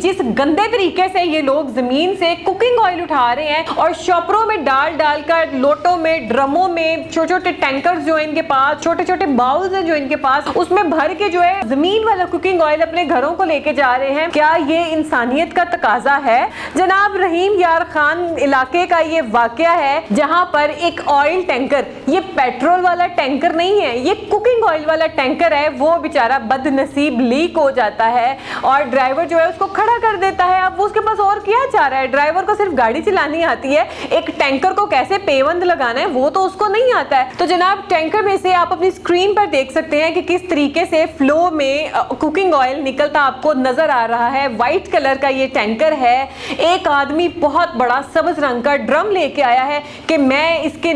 जिस गंदे तरीके से ये लोग जमीन से कुकिंग ऑयल उठा रहे हैं और शॉपरों में डाल कर लोटों में, ड्रमों में, छोटे छोटे टैंकर्स जो है इनके पास, छोटे छोटे बाउल्स हैं जो इनके पास, उसमें भर के जो है जमीन वाला कुकिंग ऑयल अपने घरों को लेके जा रहे हैं। क्या ये इंसानियत का तकाजा है? जनाब रहीम यार खान इलाके का ये वाकया है जहां पर एक ऑयल टैंकर, ये पेट्रोल वाला टैंकर नहीं है, ये कुकिंग ऑयल वाला टैंकर है, वो बेचारा बदनसीब लीक हो जाता है और ड्राइवर जो है उसको खड़ा कर देता है। अब उसके पास और क्या चाह रहा है? ड्राइवर को सिर्फ गाड़ी चलानी आती है, एक टैंकर को कैसे पेवंद लगाना है वो तो उसको नहीं आता है। तो जनाब टैंकर में से आप अपनी स्क्रीन पर देख सकते हैं कि किस तरीके से फ्लो में कुकिंग ऑयल निकलता आपको नजर आ रहा है। व्हाइट कलर का ये टैंकर है। एक आदमी बहुत बड़ा सब्ज रंग का ड्रम लेके आया है कि मैं इसके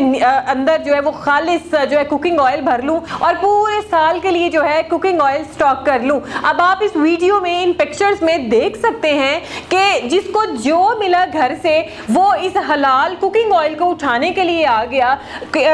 अंदर जो है वो खालिस जो है कुकिंग ऑयल भर लूं और पूरे साल के लिए जो है कुकिंग ऑयल स्टॉक कर लूं। अब आप इस वीडियो में, इन पिक्चर्स में देख सकते हैं कि जिसको जो मिला घर से वो इस हलाल कुकिंग ऑयल को उठाने के लिए आ गया।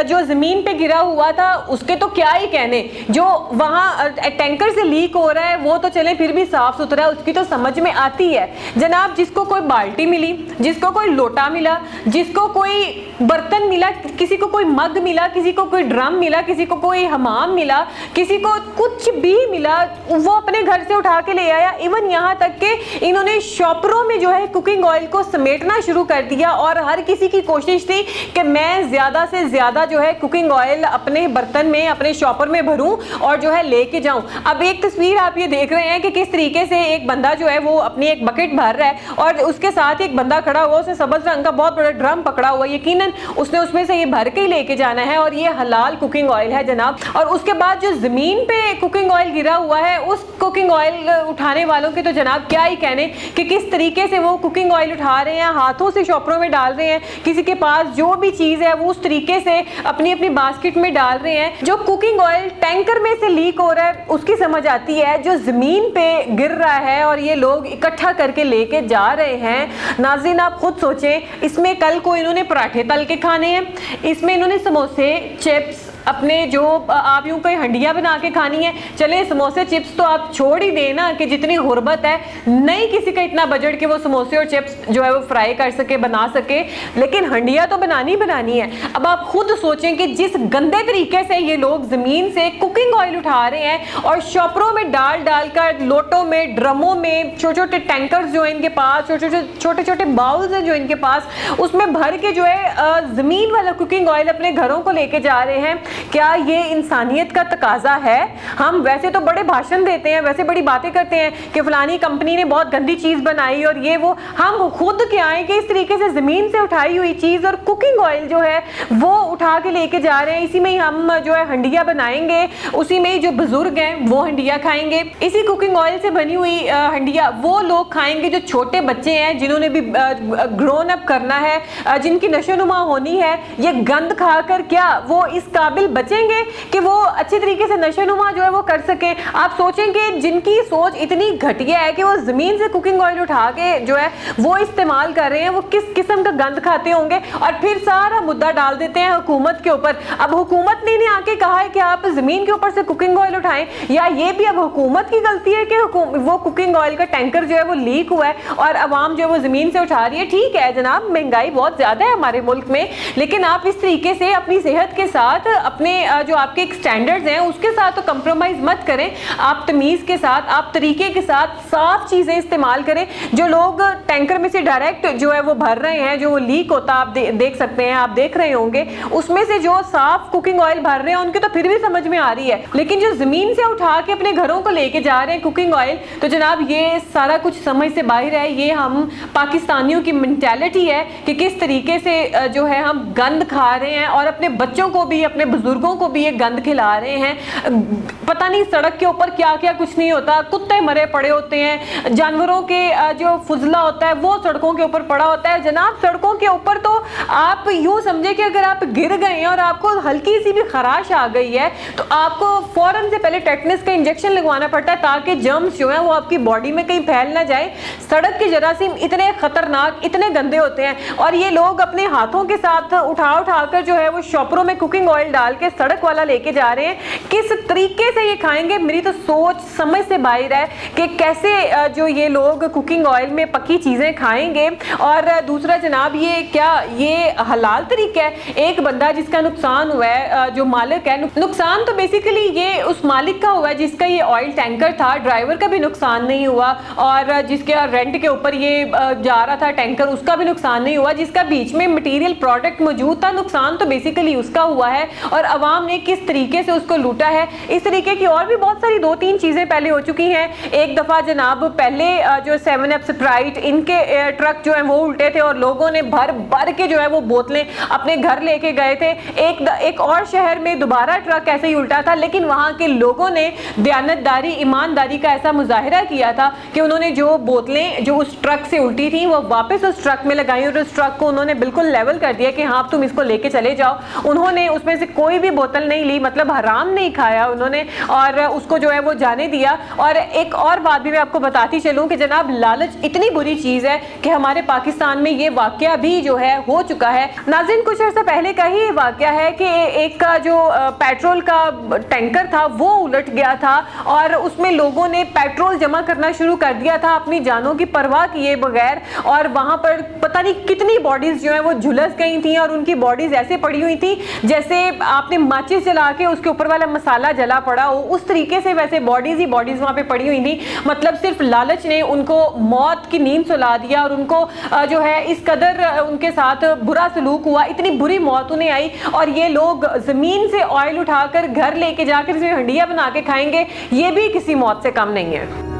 जो जमीन पे गिरा हुआ था उसके तो क्या ही कहने, जो वहां टैंकर से लीक हो रहा है वो तो चले फिर भी साफ सुथरा, उसकी तो समझ में आती है। जनाब जिसको कोई बाल्टी मिली, जिसको कोई लोटा मिला, जिसको कोई बर्तन मिला, किसी को कोई मग मिला, किसी को कोई ड्रम मिला, किसी को कोई हमाम मिला, किसी को कुछ भी मिला, वो अपने घर से उठा के ले आया। इवन यहाँ तक कि इन्होंने शॉपरों में जो है कुकिंग ऑयल को समेटना शुरू कर दिया और हर किसी की कोशिश थी कि मैं ज्यादा से ज्यादा जो है कुकिंग ऑयल अपने बर्तन में, अपने शॉपर में भरूं और जो है लेके जाऊं। अब एक तस्वीर आप ये देख रहे हैं कि किस तरीके से एक बंदा जो है वो अपनी एक बकेट भर रहा है और उसके साथ एक बंदा खड़ा हुआ, उसने सब्ज रंग का बहुत बड़ा ड्रम पकड़ा हुआ, यकीनन उसने उसमें से ये भर के ही लेके जाना है और ये हलाल कुकिंग ऑयल है जनाब। और उसके बाद जो जमीन पे कुकिंग ऑयल गिरा हुआ है उस कुकिंग ऑयल उठाने वालों के तो जनाब क्या ही कहने कि किस तरीके से वो कुकिंग ऑयल उठा रहे हैं, हाथों से शॉपरों में डाल रहे हैं, किसी के पास जो भी चीज है वो उस तरीके से अपनी अपनी बास्केट में डाल रहे हैं। जो कुकिंग ऑयल टैंकर में से लीक हो रहा है उसकी समझ आती है, जो जमीन पे गिर रहा है और ये लोग इकट्ठा करके लेके जा रहे हैं। नाज़रीन आप खुद सोचें, इसमें कल को इन्होंने पराठे तल के खाने हैं, इसमें इन्होंने समोसे, चिप्स, अपने जो आप यूं कोई हंडिया बना के खानी है। चले समोसे चिप्स तो आप छोड़ ही देना कि जितनी गुर्बत है, नहीं किसी का इतना बजट कि वो समोसे और चिप्स जो है वो फ्राई कर सके, बना सके, लेकिन हंडिया तो बनानी है। अब आप खुद सोचें कि जिस गंदे तरीके से ये लोग जमीन से कुकिंग ऑयल उठा रहे हैं और शॉपरों में डाल कर लोटों में, ड्रमों में, छोटे छोटे टैंकर्स जो है इनके पास, छोटे छोटे बाउल्स हैं जो इनके पास, उसमें भर के जो है जमीन वाला कुकिंग ऑयल अपने घरों को लेके जा रहे हैं। क्या ये इंसानियत का तकाजा है? हम वैसे तो बड़े भाषण देते हैं, वैसे बड़ी बातें करते हैं कि फलानी कंपनी ने बहुत गंदी चीज बनाई और ये वो, हम खुद क्या है कि इस तरीके से जमीन से उठाई हुई चीज और कुकिंग ऑयल जो है वो उठा के लेके जा रहे हैं। इसी में ही हम जो है हंडिया बनाएंगे, उसी में ही जो बुजुर्ग हैं वो हंडिया खाएंगे, इसी कुकिंग ऑयल से बनी हुई हंडिया वो लोग खाएंगे जो छोटे बच्चे हैं, जिन्होंने भी ग्रोन अप करना है, जिनकी नशोनुमा होनी है। ये गंद खाकर क्या वो इस काबिल बचेंगे कि वो अच्छे तरीके से नशोनुमा जो है वो कर सके? आप सोचें कि जिनकी सोच इतनी घटिया है कि वो जमीन से कुकिंग ऑयल उठा के जो है वो इस्तेमाल कर रहे हैं, वो किस किस्म का गंद खाते होंगे। और फिर सारा मुद्दा डाल देते हैं हुकूमत के ऊपर। अब हुकूमत ने आके कहा है कि आप जमीन के ऊपर से कुकिंग ऑयल उठाएं, या ये भी अब हुकूमत की गलती है कि वो कुकिंग ऑयल का टैंकर जो है वो लीक हुआ है और अवाम जो है वो जमीन से उठा रही है? ठीक है जनाब, महंगाई बहुत ज्यादा है हमारे मुल्क में, लेकिन आप इस तरीके से अपनी सेहत के साथ, अपने जो आपके एक स्टैंडर्ड्स हैं उसके साथ तो कंप्रोमाइज मत करें। आप तमीज के साथ, आप तरीके के साथ साफ चीजें इस्तेमाल करें। जो लोग टैंकर में से डायरेक्ट जो है वो भर रहे हैं, जो वो लीक होता आप देख सकते हैं, आप देख रहे होंगे, उसमें से जो साफ कुकिंग ऑयल भर रहे हैं उनके तो फिर भी समझ में आ रही है, लेकिन जो जमीन से उठा के अपने घरों को लेके जा रहे हैं कुकिंग ऑयल, तो जनाब ये सारा कुछ समझ से बाहर है। ये हम पाकिस्तानियों की मेंटालिटी है कि किस तरीके से जो है हम गंद खा रहे हैं और अपने बच्चों को भी, अपने बुजुर्गों को भी ये गंद खिला रहे हैं। पता नहीं सड़क के ऊपर क्या क्या कुछ नहीं होता, कुत्ते मरे पड़े होते हैं, जानवरों के जो फुजला होता है वो सड़कों के ऊपर पड़ा होता है। जनाब सड़कों के ऊपर तो आप यूं समझे कि अगर आप गिर गए हैं और आपको हल्की सी भी खराश आ गई है तो आपको फौरन से पहले टेटनस का इंजेक्शन लगवाना पड़ता है ताकि जर्म्स जो है वो आपकी बॉडी में कहीं फैल ना जाए। सड़क के जरासीम इतने खतरनाक, इतने गंदे होते हैं और ये लोग अपने हाथों के साथ उठा कर जो है वो शॉपरों में कुकिंग ऑयल डाल डाल के सड़क वाला लेके जा रहे हैं, किस तरीके से ये खाएंगे, मेरी तो सोच समझ से बाहर है कि कैसे जो ये लोग कुकिंग ऑयल में पकी चीजें खाएंगे। और दूसरा जनाब, ये क्या ये हलाल तरीका है? एक बंदा जिसका नुकसान हुआ है, जो मालिक है, नुकसान तो बेसिकली ये उस मालिक का हुआ है जिसका ये ऑयल टैंकर था, ड्राइवर का भी नुकसान नहीं हुआ, और जिसके रेंट के ऊपर ये जा रहा था टैंकर उसका भी नुकसान नहीं हुआ, जिसका बीच में मटेरियल प्रोडक्ट मौजूद था, नुकसान तो बेसिकली उसका हुआ है। और अवाम ने किस तरीके से उसको लूटा है। इस तरीके की और भी बहुत सारी 2-3 चीजें पहले हो चुकी हैं। एक दफा जनाब पहले जो 7 अप, स्प्राइट, इनके ट्रक जो है वो उल्टे थे और लोगों ने भर भर के जो है वो बोतलें अपने घर लेके गए थे। एक और शहर में दोबारा ट्रक ऐसे ही उल्टा था, लेकिन वहां के लोगों ने दयानतदारी, ईमानदारी का ऐसा मुजाहिरा किया था कि उन्होंने जो बोतलें जो उस ट्रक से उल्टी थी वो वापस उस ट्रक में लगाई और उस ट्रक को उन्होंने बिल्कुल लेवल कर दिया कि हाँ तुम इसको लेके चले जाओ। उन्होंने उसमें से कोई भी बोतल नहीं ली, मतलब हराम नहीं खाया उन्होंने, और उसको जो है वो जाने दिया। और एक और बात भी मैं आपको बताती चलूं कि जनाब लालच इतनी बुरी चीज है कि हमारे पाकिस्तान में ये वाकया भी जो है हो चुका है। नाज़रीन, कुछ अर्सा पहले का ही वाकया है कि एक का जो पेट्रोल का टैंकर था वो उलट गया था और उसमें लोगों ने पेट्रोल जमा करना शुरू कर दिया था अपनी जानों की परवाह किए बगैर, और वहां पर पता नहीं कितनी बॉडीज जो है वो झुलस गई थी और उनकी बॉडीज ऐसे पड़ी हुई थी जैसे आपने माचिस जला के उसके ऊपर वाला मसाला जला पड़ा हो, उस तरीके से वैसे बॉडीज ही बॉडीज वहां पे पड़ी हुई थी। मतलब सिर्फ लालच ने उनको मौत की नींद सुला दिया और उनको जो है इस कदर उनके साथ बुरा सलूक हुआ, इतनी बुरी मौत उन्हें आई। और ये लोग जमीन से ऑयल उठाकर घर लेके जाकर इसे हंडिया बना के खाएंगे, ये भी किसी मौत से कम नहीं है।